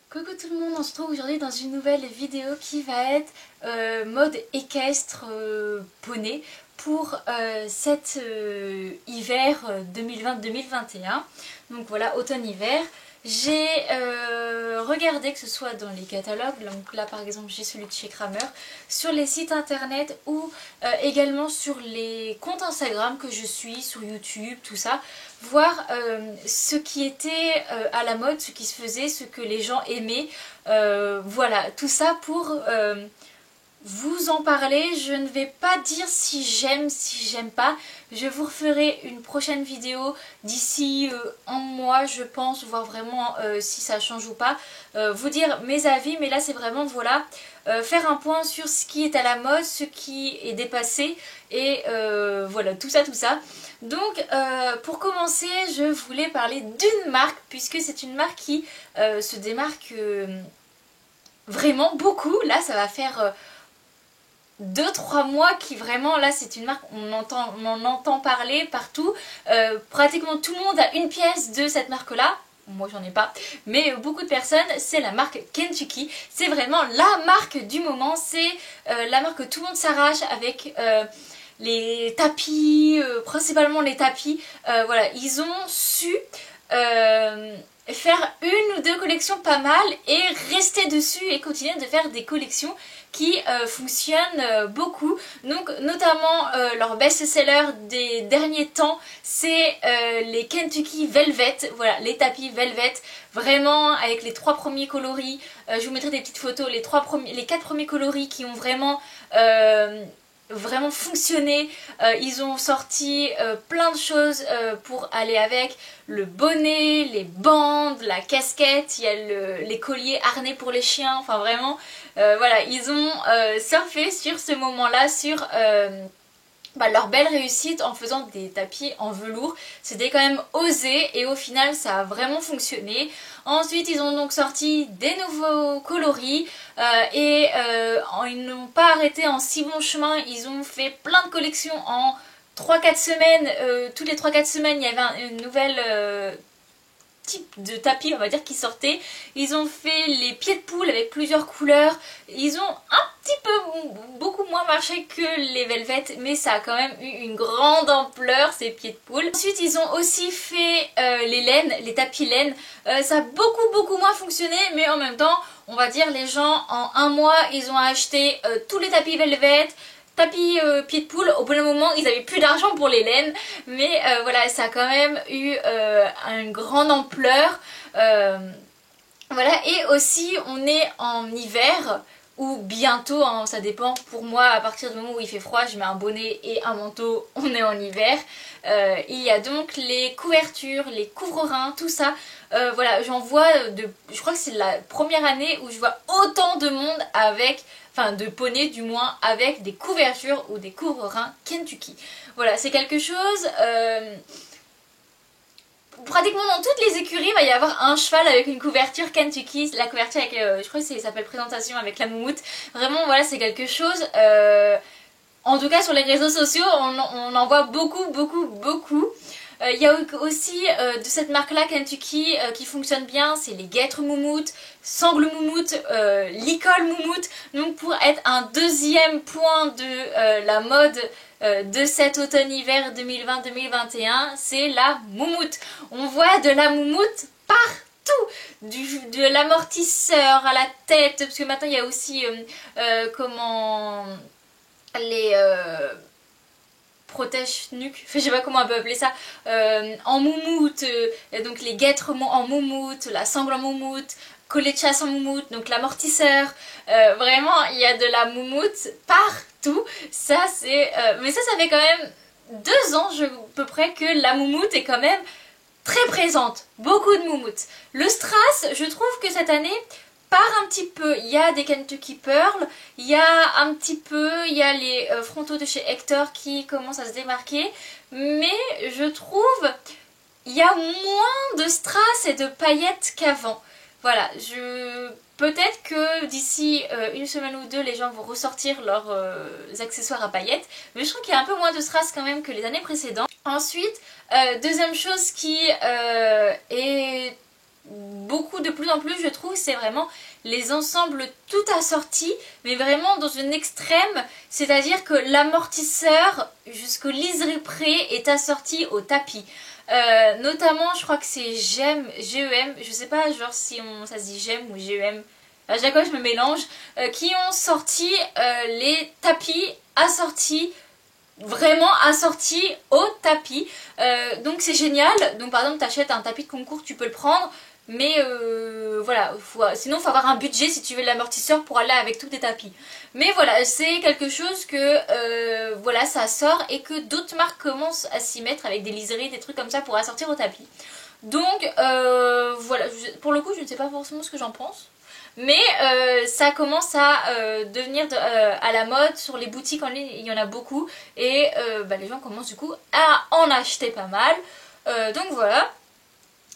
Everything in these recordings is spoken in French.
Coucou tout le monde, on se retrouve aujourd'hui dans une nouvelle vidéo qui va être mode équestre poney pour cet hiver 2020-2021. Donc voilà, automne-hiver. J'ai regardé, que ce soit dans les catalogues, donc là par exemple j'ai celui de chez Kramer, sur les sites internet ou également sur les comptes Instagram que je suis, sur YouTube, tout ça, voir ce qui était à la mode, ce qui se faisait, ce que les gens aimaient, voilà, tout ça pour vous en parler. Je ne vais pas dire si j'aime pas. Je vous referai une prochaine vidéo d'ici un mois je pense, voir vraiment si ça change ou pas, vous dire mes avis, mais là c'est vraiment voilà, faire un point sur ce qui est à la mode, ce qui est dépassé et voilà tout ça. Donc pour commencer je voulais parler d'une marque puisque c'est une marque qui se démarque vraiment beaucoup. Là ça va faire 2-3 mois qui vraiment, là c'est une marque, on en entend parler partout, pratiquement tout le monde a une pièce de cette marque là, moi j'en ai pas, mais beaucoup de personnes, c'est la marque Kentucky, c'est vraiment la marque du moment, c'est la marque que tout le monde s'arrache avec les tapis, principalement les tapis, voilà, ils ont su faire une ou deux collections pas mal et rester dessus et continuer de faire des collections qui fonctionnent beaucoup. Donc notamment leur best-seller des derniers temps, c'est les Kentucky Velvet, voilà, les tapis Velvet, vraiment avec les 3 premiers coloris, je vous mettrai des petites photos, les 4 premiers coloris qui ont vraiment vraiment fonctionné. Ils ont sorti plein de choses pour aller avec le bonnet, les bandes, la casquette, il y a les colliers harnais pour les chiens, enfin vraiment voilà, ils ont surfé sur ce moment là, sur leur belle réussite en faisant des tapis en velours. C'était quand même osé et au final ça a vraiment fonctionné. Ensuite ils ont donc sorti des nouveaux coloris et ils n'ont pas arrêté en si bon chemin. Ils ont fait plein de collections en 3-4 semaines. Toutes les 3-4 semaines il y avait une nouvelle type de tapis on va dire qui sortait. Ils ont fait les pieds de poule avec plusieurs couleurs. Ils ont un petit peu beaucoup moins marché que les Velvet, mais ça a quand même eu une grande ampleur ces pieds de poule. Ensuite ils ont aussi fait les laines, les tapis laine. Ça a beaucoup moins fonctionné, mais en même temps on va dire les gens en un mois ils ont acheté tous les tapis Velvet, tapis pied de poule. Au bout d'un moment ils avaient plus d'argent pour les laines, mais voilà, ça a quand même eu une grande ampleur, voilà. Et aussi on est en hiver ou bientôt, hein, ça dépend. Pour moi à partir du moment où il fait froid je mets un bonnet et un manteau, on est en hiver. Il y a donc les couvertures, les couvre-reins, tout ça. Voilà, j'en vois je crois que c'est la première année où je vois autant de monde avec, enfin de poneys du moins, avec des couvertures ou des couvre-reins Kentucky. Voilà, c'est quelque chose... pratiquement dans toutes les écuries il va y avoir un cheval avec une couverture Kentucky, la couverture avec, je crois que ça s'appelle présentation avec la moumoute. Vraiment voilà, c'est quelque chose, en tout cas sur les réseaux sociaux on en voit beaucoup. Il y a aussi de cette marque là Kentucky qui fonctionne bien, c'est les guêtres moumoutes, sangles moumoutes, licol moumoute. Donc pour être un deuxième point de la mode de cet automne-hiver 2020-2021, c'est la moumoute. On voit de la moumoute partout, de l'amortisseur à la tête, parce que maintenant il y a aussi comment les protège nuque, je sais pas comment on peut appeler ça, en moumoute, donc les guêtres en moumoute, la sangle en moumoute, collet de chasse en moumoute, donc l'amortisseur, vraiment il y a de la moumoute partout. Ça c'est, mais ça fait quand même 2 ans à peu près que la moumoute est quand même très présente, beaucoup de moumoute. Le strass, je trouve que cette année part un petit peu. Il y a des Kentucky Pearl, il y a un petit peu, il y a les frontaux de chez Hector qui commencent à se démarquer, mais je trouve il y a moins de strass et de paillettes qu'avant. Voilà, peut-être que d'ici une semaine ou deux, les gens vont ressortir leurs accessoires à paillettes, mais je trouve qu'il y a un peu moins de strass quand même que les années précédentes. Ensuite, deuxième chose qui est beaucoup de plus en plus je trouve, c'est vraiment les ensembles tout assortis, mais vraiment dans une extrême, c'est-à-dire que l'amortisseur jusqu'au liseré près est assorti au tapis. Notamment je crois que c'est GEM, GEM, je sais pas genre si ça se dit GEM ou GEM, à chaque fois je me mélange, qui ont sorti les tapis assortis, vraiment assortis au tapis. Donc c'est génial. Donc par exemple t'achètes un tapis de concours, tu peux le prendre, mais voilà, sinon il faut avoir un budget si tu veux l'amortisseur pour aller avec tous tes tapis. Mais voilà, c'est quelque chose que voilà, ça sort et que d'autres marques commencent à s'y mettre avec des liserés, des trucs comme ça pour assortir au tapis. Donc voilà, pour le coup je ne sais pas forcément ce que j'en pense. Mais ça commence à devenir à la mode, sur les boutiques en ligne il y en a beaucoup et les gens commencent du coup à en acheter pas mal. Donc voilà.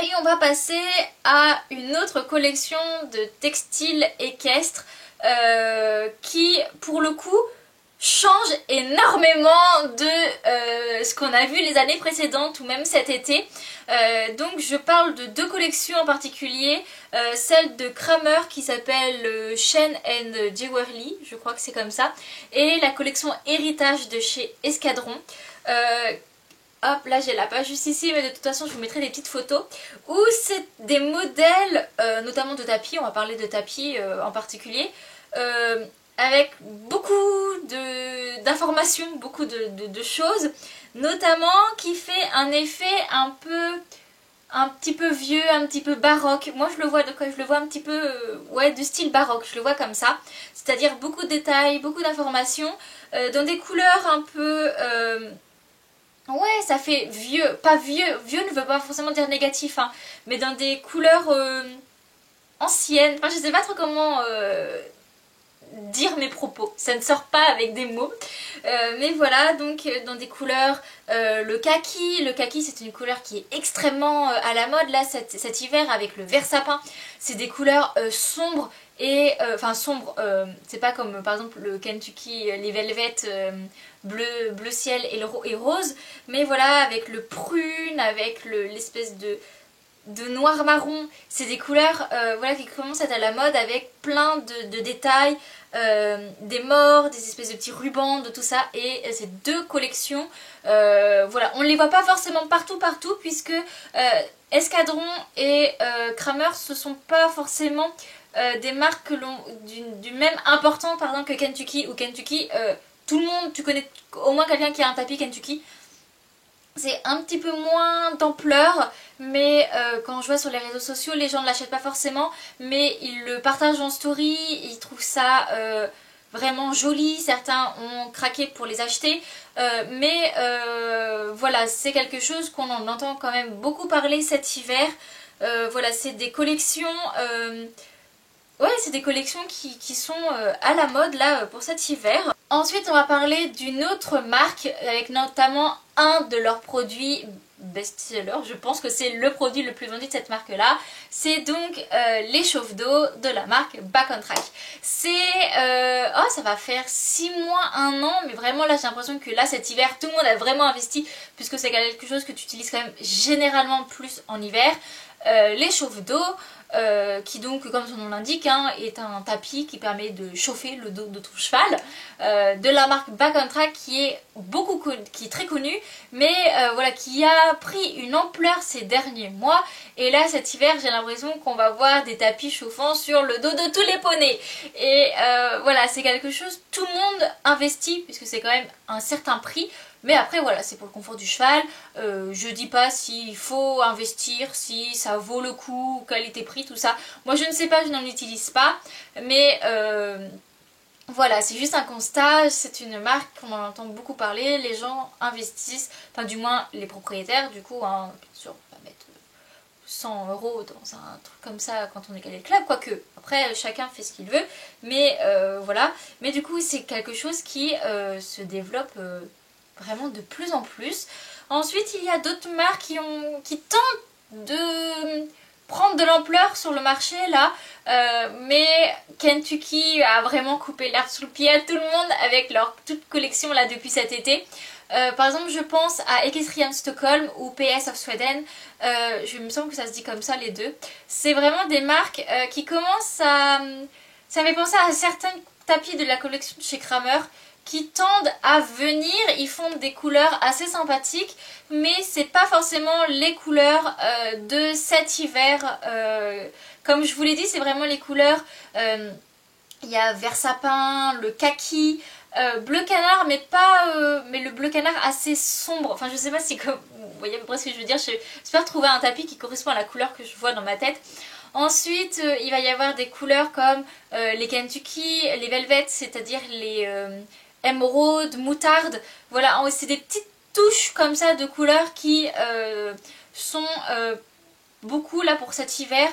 Et on va passer à une autre collection de textiles équestres qui pour le coup change énormément de ce qu'on a vu les années précédentes ou même cet été. Donc je parle de deux collections en particulier, celle de Kramer qui s'appelle Chain and Jewelry, je crois que c'est comme ça, et la collection Héritage de chez Escadron. Hop, là j'ai la page juste ici, mais de toute façon je vous mettrai des petites photos où c'est des modèles, notamment de tapis, on va parler de tapis en particulier, avec beaucoup d'informations, beaucoup de choses, notamment qui fait un effet un petit peu vieux, un petit peu baroque. Moi je le vois un petit peu ouais, de style baroque, je le vois comme ça, c'est-à-dire beaucoup de détails, beaucoup d'informations, dans des couleurs un peu... ouais, ça fait vieux, pas vieux, vieux ne veut pas forcément dire négatif, hein, mais dans des couleurs anciennes, enfin je sais pas trop comment dire mes propos, ça ne sort pas avec des mots, mais voilà, donc dans des couleurs, le kaki c'est une couleur qui est extrêmement à la mode là cet hiver avec le vert sapin, c'est des couleurs sombres et, enfin sombres, c'est pas comme par exemple le Kentucky, les Velvet bleu ciel et rose, mais voilà avec le prune, avec l'espèce de noir marron, c'est des couleurs voilà, qui commencent à être à la mode avec plein de détails, des morts, des espèces de petits rubans, de tout ça, et ces deux collections, voilà, on ne les voit pas forcément partout puisque Escadron et Kramer ce sont pas forcément des marques du même important par exemple que Kentucky, ou Kentucky, tout le monde, tu connais au moins quelqu'un qui a un tapis Kentucky. C'est un petit peu moins d'ampleur, mais quand je vois sur les réseaux sociaux, les gens ne l'achètent pas forcément, mais ils le partagent en story, ils trouvent ça vraiment joli, certains ont craqué pour les acheter, mais voilà, c'est quelque chose qu'on en entend quand même beaucoup parler cet hiver. Voilà, c'est des collections... ouais, c'est des collections qui sont à la mode là pour cet hiver. Ensuite, on va parler d'une autre marque avec notamment un de leurs produits best-seller. Je pense que c'est le produit le plus vendu de cette marque là. C'est donc les chauffe d'eau de la marque Back on Track. C'est... oh, ça va faire 6 mois, 1 an, mais vraiment là j'ai l'impression que là cet hiver tout le monde a vraiment investi puisque c'est quelque chose que tu utilises quand même généralement plus en hiver. Les chauffe d'eau... qui donc, comme son nom l'indique, hein, est un tapis qui permet de chauffer le dos de ton cheval, de la marque Back on Track qui est qui est très connue, mais voilà, qui a pris une ampleur ces derniers mois. Et là, cet hiver, j'ai l'impression qu'on va voir des tapis chauffants sur le dos de tous les poneys. Et voilà, c'est quelque chose, tout le monde investit, puisque c'est quand même un certain prix. Mais après voilà, c'est pour le confort du cheval, je dis pas s'il faut investir, si ça vaut le coup, qualité-prix, tout ça. Moi je ne sais pas, je n'en utilise pas, mais voilà, c'est juste un constat, c'est une marque qu'on en entend beaucoup parler, les gens investissent, enfin du moins les propriétaires du coup, hein, bien sûr on va mettre 100 € dans un truc comme ça quand on est calé le club, quoique après chacun fait ce qu'il veut, mais voilà, mais du coup c'est quelque chose qui se développe vraiment de plus en plus. Ensuite il y a d'autres marques qui tentent de prendre de l'ampleur sur le marché là, mais Kentucky a vraiment coupé l'herbe sous le pied à tout le monde avec leur toute collection là depuis cet été. Par exemple, je pense à Equestrian Stockholm ou PS of Sweden. Je me semble que ça se dit comme ça les deux. C'est vraiment des marques qui commencent à... Ça me fait penser à certains tapis de la collection de chez Kramer qui tendent à venir. Ils font des couleurs assez sympathiques, mais c'est pas forcément les couleurs de cet hiver. Comme je vous l'ai dit, c'est vraiment les couleurs... il y a vert sapin, le kaki, bleu canard, mais pas mais le bleu canard assez sombre. Enfin, je sais pas si comme vous voyez à peu près ce que je veux dire. J'espère trouver un tapis qui correspond à la couleur que je vois dans ma tête. Ensuite, il va y avoir des couleurs comme les Kentucky, les Velvet, c'est-à-dire les émeraude, moutarde. Voilà, c'est des petites touches comme ça de couleurs qui sont beaucoup là pour cet hiver.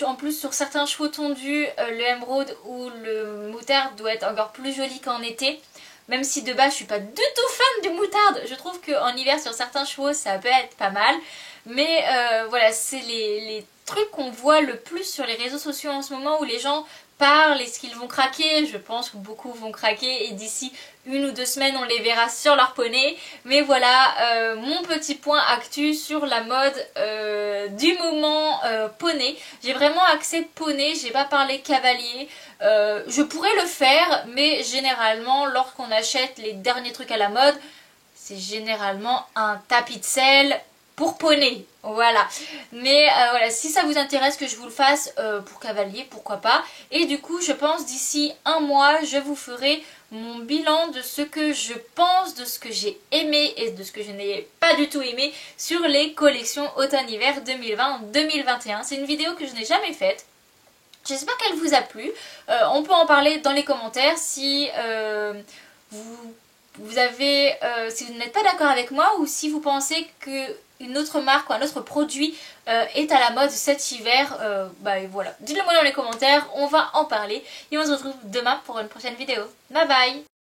En plus sur certains chevaux tondus, le émeraude ou le moutarde doit être encore plus joli qu'en été. Même si de base je suis pas du tout fan du moutarde, je trouve qu'en hiver sur certains chevaux ça peut être pas mal. Mais voilà, c'est les trucs qu'on voit le plus sur les réseaux sociaux en ce moment où les gens parlent, est-ce qu'ils vont craquer? Je pense que beaucoup vont craquer et d'ici 1 ou 2 semaines on les verra sur leur poney. Mais voilà, mon petit point actu sur la mode du moment poney. J'ai vraiment axé poney, j'ai pas parlé cavalier. Je pourrais le faire, mais généralement lorsqu'on achète les derniers trucs à la mode, c'est généralement un tapis de selle pour poney, voilà. Mais voilà, si ça vous intéresse que je vous le fasse pour cavalier, pourquoi pas. Et du coup, je pense d'ici 1 mois, je vous ferai mon bilan de ce que je pense, de ce que j'ai aimé et de ce que je n'ai pas du tout aimé sur les collections automne-hiver 2020-2021. C'est une vidéo que je n'ai jamais faite. J'espère qu'elle vous a plu. On peut en parler dans les commentaires si si vous n'êtes pas d'accord avec moi ou si vous pensez que une autre marque ou un autre produit est à la mode cet hiver, bah voilà. Dites-le moi dans les commentaires, on va en parler et on se retrouve demain pour une prochaine vidéo. Bye bye!